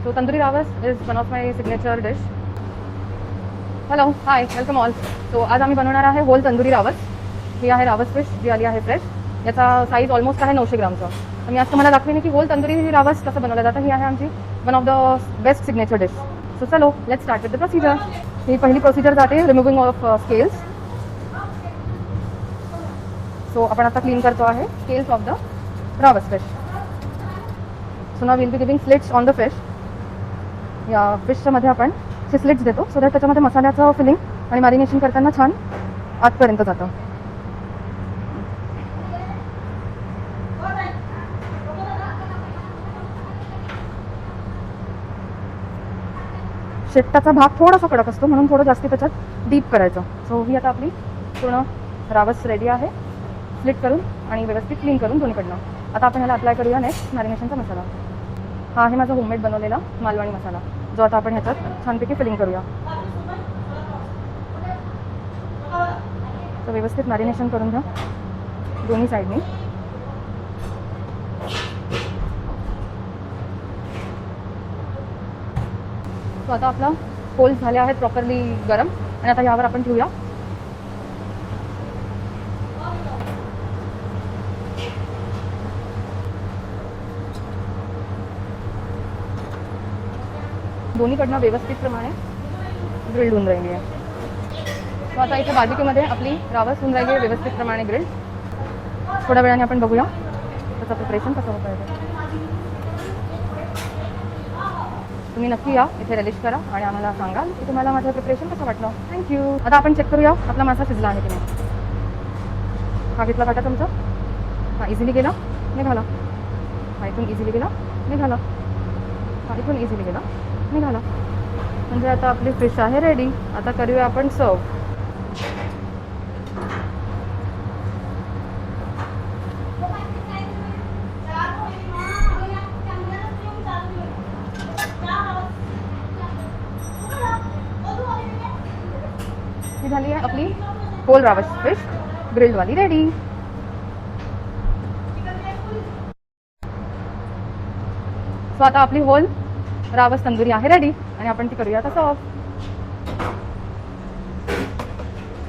So tandoori rawaz is one of my signature dish. Hello, hi, welcome all. So आज आम्ही बनवणार आहे hole tandoori रावस. ही आहे रावस फिश जी आली आहे फ्रेश. याचा साईज ऑलमोस्ट आहे 900 ग्रामचा. तर मी आज तुम्हाला दाखवेन की होल तंदुरी रावस कसं बनवलं जातं. ही आहे आमची one of the best signature dish. So चलो let's start with the procedure. ही पहिली प्रोसिजर जाते रिमूव्हिंग ऑफ स्केल्स. सो आपण आता क्लीन करतो आहे scales of the rawas fish. So now will be giving slits on the fish. या फिशच्या मध्ये आपण स्लिट्स देतो सो दॅट त्याच्यामध्ये मसाल्याचं फिलिंग आणि मॅरिनेशन करताना छान आतपर्यंत जातं. शेपटाचा भाग थोडासा कडक असतो म्हणून थोडं जास्ती त्याच्यात डीप करायचं. सो ही आता आपली पूर्ण रावस रेडी आहे स्लिट करून आणि व्यवस्थित क्लीन करून दोन्हीकडनं. आता आपण ह्याला अप्लाय करूया नेक्स्ट मॅरिनेशनचा मसाला. हा आहे माझा होममेड बनवलेला मालवणी मसाला जो आता आपण ह्याच्यात छानपैकी फिलिंग करूया. तर व्यवस्थित मॅरिनेशन करून घ्या दोन्ही साईडनी. तो आता आपला होल्स झाले आहेत प्रॉपरली गरम आणि आता यावर आपण ठेवूया. दोन्हीकडनं व्यवस्थित प्रमाणे ग्रिल्ड होऊन राहिली आहे. तो आता इथे बाजूमध्ये आपली रावस होऊन राहिली आहे व्यवस्थित प्रमाणे ग्रिल्ड. थोड्या वेळाने आपण बघूया त्याचं प्रिपरेशन कसं होतं आहे. तुम्ही नक्की या इथे रिलीज करा आणि आम्हाला सांगाल की तुम्हाला माझं प्रिपरेशन कसं वाटलं. थँक्यू. आता आपण चेक करूया आपला मासा शिजला आहे की नाही. हा घेतला काटा तुमचा. हा इझिली गेला निघाला. हा इथून इझिली गेला निघाला. हा इथून इझिली गेला निघाला. म्हणजे आता आपली फिश आहे रेडी. आता करूया आपण सर्व. ही झाली आहे आपली होल रावस फिश ग्रिल्डवाली रेडी. सो आता आपली होल रावस तंदुरी आहे रेडी आणि आपण ती करूया आता सर्व.